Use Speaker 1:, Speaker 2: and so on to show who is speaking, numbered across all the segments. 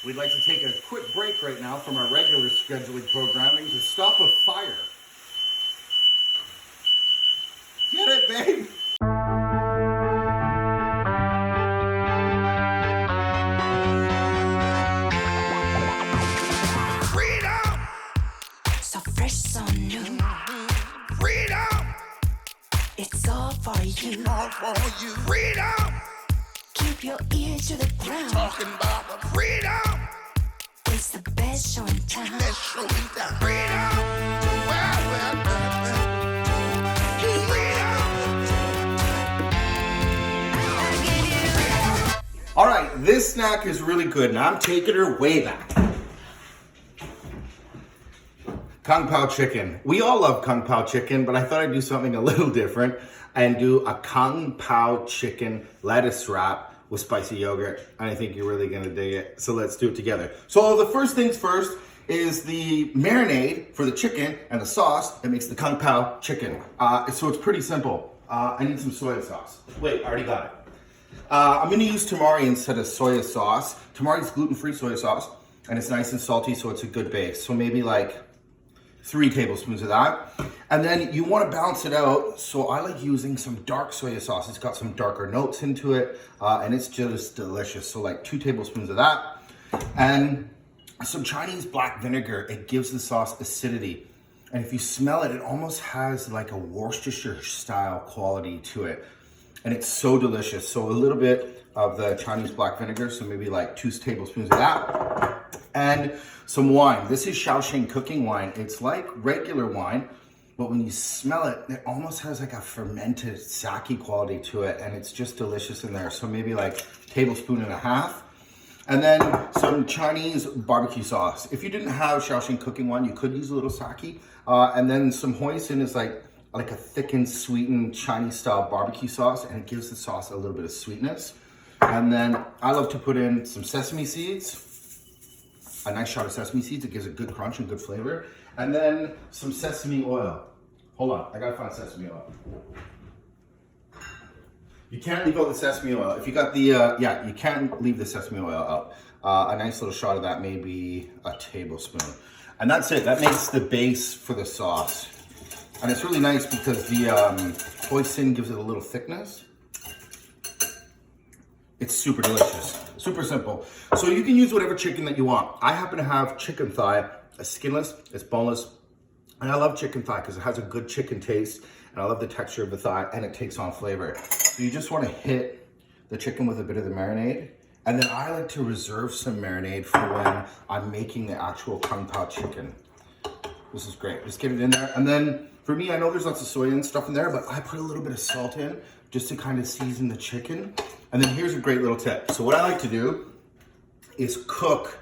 Speaker 1: We'd like to take a quick break right now from our regular scheduling programming to stop a fire. Get it, babe?
Speaker 2: Freedom!
Speaker 3: So fresh, so new.
Speaker 2: Freedom!
Speaker 3: It's all for you.
Speaker 2: All for you. Freedom!
Speaker 3: Keep your ear to the ground.
Speaker 2: Talking about the freedom!
Speaker 3: It's the best show in town.
Speaker 2: Let's show you that freedom! Well. Freedom!
Speaker 1: All right, this snack is really good, and I'm taking her way back. Kung Pao chicken. We all love Kung Pao chicken, but I thought I'd do something a little different and do a Kung Pao chicken lettuce wrap with spicy yogurt. And I think you're really gonna dig it. So let's do it together. So the first things first is the marinade for the chicken and the sauce that makes the Kung Pao chicken. So it's pretty simple. I need some soy sauce. Wait, I already got it. I'm gonna use tamari instead of soy sauce. Tamari's gluten-free soy sauce, and it's nice and salty, so it's a good base. So maybe like 3 tablespoons of that. And then you want to balance it out. So I like using some dark soy sauce. It's got some darker notes into it, and it's just delicious. So like 2 tablespoons of that. And some Chinese black vinegar. It gives the sauce acidity. And if you smell it, it almost has like a Worcestershire style quality to it. And it's so delicious. So a little bit of the Chinese black vinegar. So maybe like 2 tablespoons of that. And some wine. This is Shaoxing cooking wine. It's like regular wine, but when you smell it, it almost has like a fermented sake quality to it, and it's just delicious in there. So maybe like 1.5 tablespoons. And then some Chinese barbecue sauce. If you didn't have Shaoxing cooking wine, you could use a little sake. And then some hoisin is like a thickened, sweetened Chinese style barbecue sauce, and it gives the sauce a little bit of sweetness. And then I love to put in some sesame seeds. A nice shot of sesame seeds. It gives a good crunch and good flavor. And then some sesame oil. Hold on, I gotta find sesame oil. You can't leave out the sesame oil. If you got the, you can't leave the sesame oil out. A nice little shot of that, maybe a tablespoon. And that's it, that makes the base for the sauce. And it's really nice because the hoisin gives it a little thickness. It's super delicious, super simple. So you can use whatever chicken that you want. I happen to have chicken thigh. It's skinless, it's boneless. And I love chicken thigh because it has a good chicken taste, and I love the texture of the thigh, and it takes on flavor. So you just want to hit the chicken with a bit of the marinade. And then I like to reserve some marinade for when I'm making the actual Kung Pao chicken. This is great, just get it in there. And then for me, I know there's lots of soy and stuff in there, but I put a little bit of salt in just to kind of season the chicken. And then here's a great little tip. So what I like to do is cook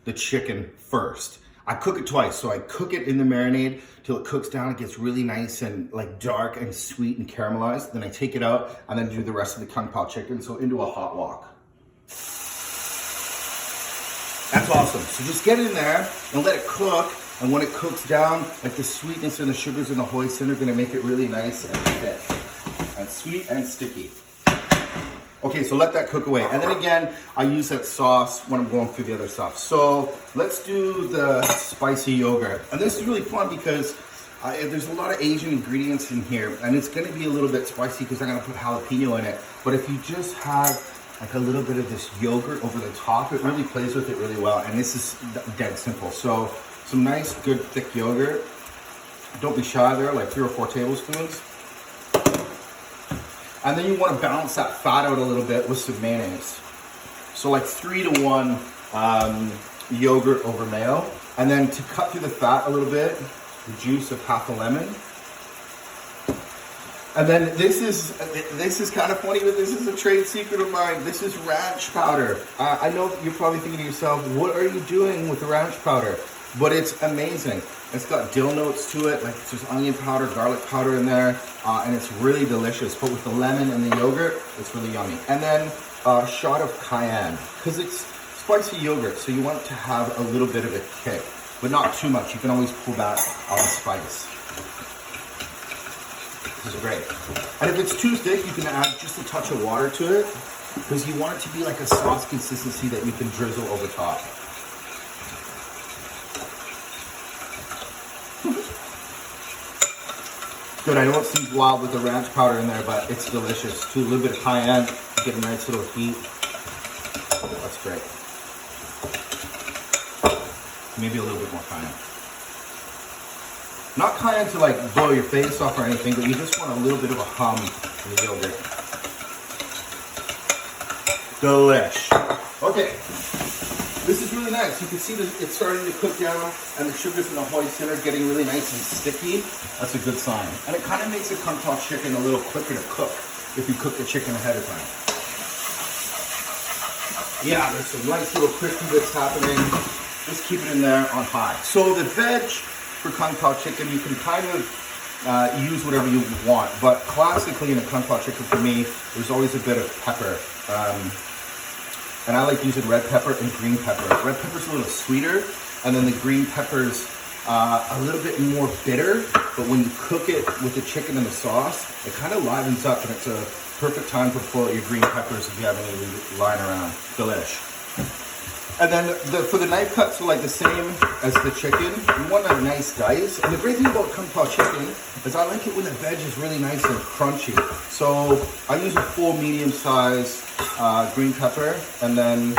Speaker 1: the chicken first. I cook it twice. So I cook it in the marinade till it cooks down. It gets really nice and like dark and sweet and caramelized. Then I take it out and then do the rest of the Kung Pao chicken. So into a hot wok. That's awesome. So just get it in there and let it cook. And when it cooks down, like the sweetness and the sugars and the hoisin are gonna make it really nice and thick and sweet and sticky. Okay, so let that cook away. And then again, I use that sauce when I'm going through the other stuff. So let's do the spicy yogurt. And this is really fun because there's a lot of Asian ingredients in here, and it's gonna be a little bit spicy because I'm gonna put jalapeno in it. But if you just have like a little bit of this yogurt over the top, it really plays with it really well. And this is dead simple. So some nice, good, thick yogurt. Don't be shy there, like 3 or 4 tablespoons. And then you want to balance that fat out a little bit with some mayonnaise. So like 3-to-1 yogurt over mayo. And then to cut through the fat a little bit, the juice of half a lemon. And then this is kind of funny, but this is a trade secret of mine. This is ranch powder. I know that you're probably thinking to yourself, what are you doing with the ranch powder? But it's amazing. It's got dill notes to it, like there's onion powder, garlic powder in there, and it's really delicious. But with the lemon and the yogurt, it's really yummy. And then a shot of cayenne, because it's spicy yogurt, so you want it to have a little bit of a kick, but not too much. You can always pull back on the spice. This is great. And if it's too thick, you can add just a touch of water to it, because you want it to be like a sauce consistency that you can drizzle over top. Good, I know it seems wild with the ranch powder in there, but it's delicious. Too, a little bit high end, get a nice little heat. That's great. Maybe a little bit more cayenne. Not cayenne to like blow your face off or anything, but you just want a little bit of a hum in the yogurt. Delish. Okay, this is really nice. You can see that it's starting to cook down and the sugars in the hoisin are getting really nice and sticky. That's a good sign. And it kind of makes a kung pao chicken a little quicker to cook if you cook the chicken ahead of time. Yeah, there's some nice little crispy bits happening. Just keep it in there on high. So the veg for kung pao chicken, you can kind of use whatever you want, but classically in a kung pao chicken for me, there's always a bit of pepper. And I like using red pepper and green pepper. Red pepper's a little sweeter, and then the green pepper's a little bit more bitter, but when you cook it with the chicken and the sauce, it kind of livens up, and it's a perfect time to pull out your green peppers if you have any lying around. Delish. And then for the knife cuts are like the same as the chicken. You want a nice dice. And the great thing about kung pao chicken is I like it when the veg is really nice and crunchy. So I use a full medium-sized green pepper and then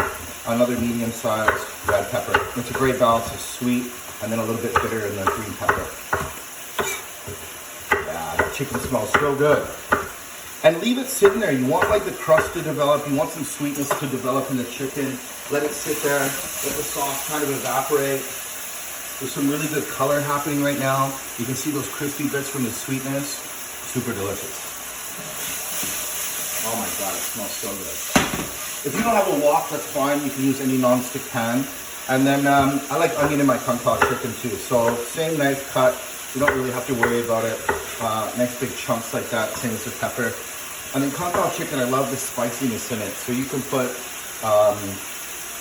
Speaker 1: another medium-sized red pepper. It's a great balance of sweet and then a little bit bitter in the green pepper. Yeah, the chicken smells so good. And leave it sitting there. You want like the crust to develop. You want some sweetness to develop in the chicken. Let it sit there. Let the sauce kind of evaporate. There's some really good color happening right now. You can see those crispy bits from the sweetness. Super delicious. Oh my God, it smells so good. If you don't have a wok, that's fine. You can use any non-stick pan. And then I like onion in my kung pao chicken too. So same knife cut. You don't really have to worry about it. Nice big chunks like that, same as the pepper. And then kung pao chicken, I love the spiciness in it. So you can put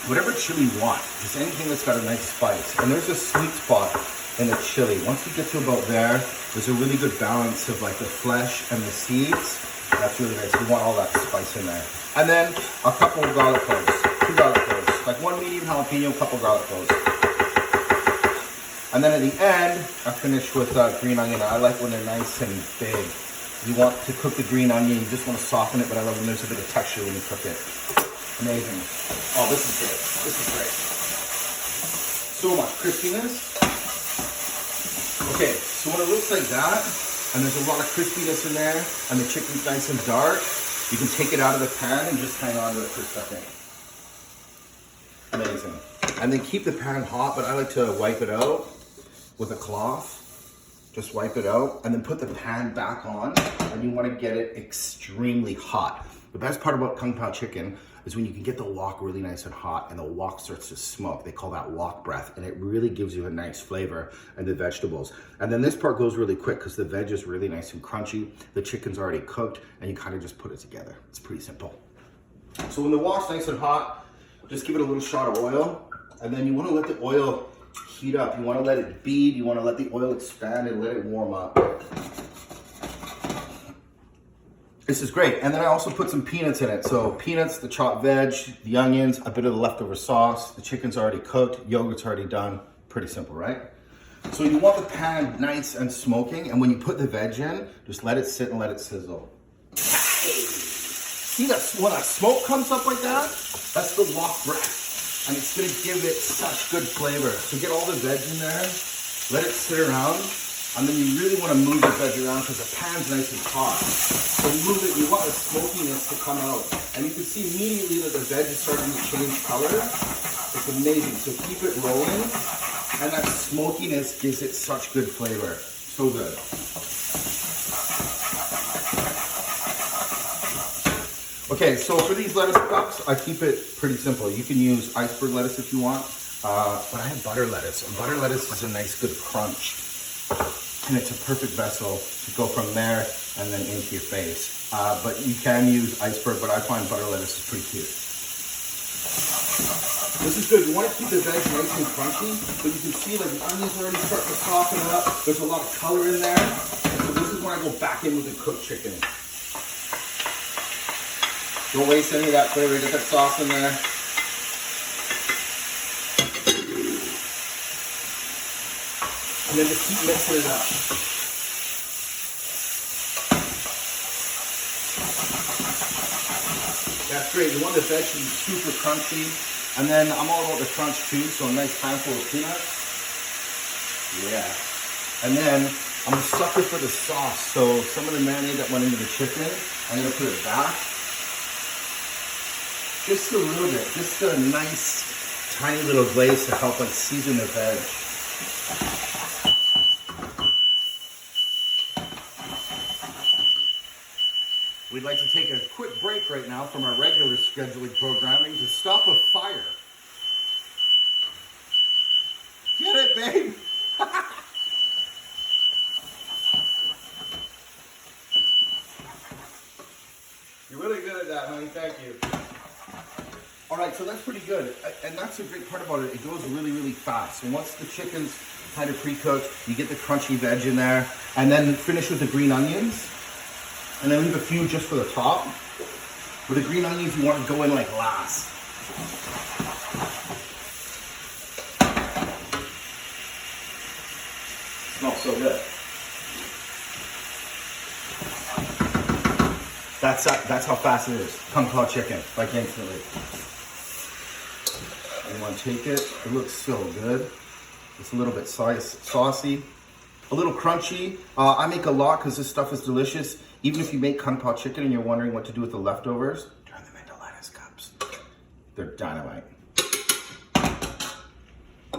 Speaker 1: whatever chili you want, just anything that's got a nice spice. And there's a sweet spot in the chili. Once you get to about there, there's a really good balance of like the flesh and the seeds. That's really nice. You want all that spice in there. And then a couple of garlic cloves, 2 garlic cloves, like 1 medium jalapeno, a couple garlic cloves. And then at the end, I finish with green onion. I like when they're nice and big. You want to cook the green onion, you just want to soften it, but I love when there's a bit of texture when you cook it. Amazing. Oh, this is great. This is great. So much crispiness. Okay, so when it looks like that, and there's a lot of crispiness in there, and the chicken's nice and dark, you can take it out of the pan and just hang on to it for a second. Amazing. And then keep the pan hot, but I like to wipe it out with a cloth. Just wipe it out and then put the pan back on, and you want to get it extremely hot. The best part about kung pao chicken is when you can get the wok really nice and hot and the wok starts to smoke. They call that wok breath, and it really gives you a nice flavor in the vegetables. And then this part goes really quick because the veg is really nice and crunchy. The chicken's already cooked and you kind of just put it together. It's pretty simple. So when the wok's nice and hot, just give it a little shot of oil, and then you want to let the oil heat up. You want to let it bead. You want to let the oil expand and let it warm up. This is great. And then I also put some peanuts in it. So peanuts, the chopped veg, the onions, a bit of the leftover sauce. The chicken's already cooked. Yogurt's already done. Pretty simple, right? So you want the pan nice and smoking. And when you put the veg in, just let it sit and let it sizzle. See that when that smoke comes up like that? That's the wok breath. And it's gonna give it such good flavor. So get all the veg in there, let it sit around, and then you really wanna move the veg around because the pan's nice and hot. So move it, you want the smokiness to come out. And you can see immediately that the veg is starting to change color. It's amazing, so keep it rolling. And that smokiness gives it such good flavor. So good. Okay, so for these lettuce cups, I keep it pretty simple. You can use iceberg lettuce if you want, but I have butter lettuce. And butter lettuce is a nice good crunch. And it's a perfect vessel to go from there and then into your face. But you can use iceberg, but I find butter lettuce is pretty cute. This is good. You want to keep the veg nice and crunchy, but you can see like the onions already starting to soften up. There's a lot of color in there. So this is when I go back in with the cooked chicken. Don't waste any of that flavor. Get that sauce in there. And then just keep mixing it up. That's great. You want the veg to be super crunchy. And then I'm all about the crunch too, so a nice handful of peanuts. Yeah. And then I'm a sucker for the sauce. So some of the marinade that went into the chicken, I'm gonna put it back. Just a little bit, just a nice tiny little glaze to help like season the veg. We'd like to take a quick break right now from our regular scheduling programming to stop a fire. Get it, babe? You're really good at that, honey. Thank you. All right, so that's pretty good. And that's a great part about it. It goes really, really fast. And once the chicken's kind of pre-cooked, you get the crunchy veg in there, and then finish with the green onions. And then leave a few just for the top. With the green onions, you want to go in like last. Smells so good. That's how fast it is. Kung Pao chicken, like instantly. You want to take it. It looks so good. It's a little bit saucy, a little crunchy. I make a lot because this stuff is delicious. Even if you make Kung Pao chicken and you're wondering what to do with the leftovers, turn them into lettuce cups. They're dynamite.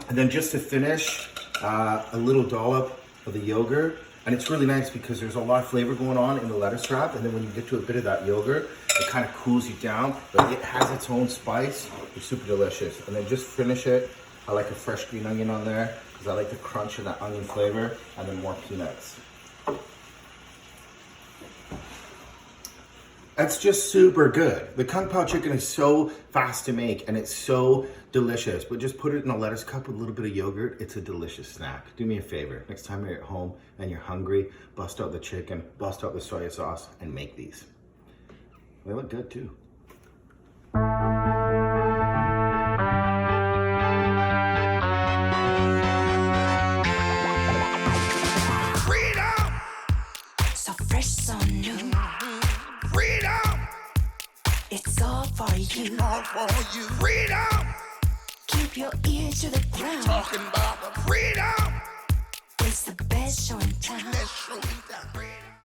Speaker 1: And then just to finish, a little dollop of the yogurt. And it's really nice because there's a lot of flavor going on in the lettuce wrap. And then when you get to a bit of that yogurt, it kind of cools you down, but it has its own spice. It's super delicious. And then just finish it. I like a fresh green onion on there because I like the crunch of that onion flavor, and then more peanuts. That's just super good. The Kung Pao chicken is so fast to make and it's so delicious, but just put it in a lettuce cup with a little bit of yogurt. It's a delicious snack. Do me a favor. Next time you're at home and you're hungry, bust out the chicken, bust out the soy sauce, and make these. They look good too.
Speaker 2: Freedom,
Speaker 3: So fresh, so new.
Speaker 2: freedom,
Speaker 3: It's all for you.
Speaker 2: all for you. Freedom,
Speaker 3: Keep your ear to the ground.
Speaker 2: talking about the freedom.
Speaker 3: It's the best show in town.
Speaker 2: Let's show you that freedom.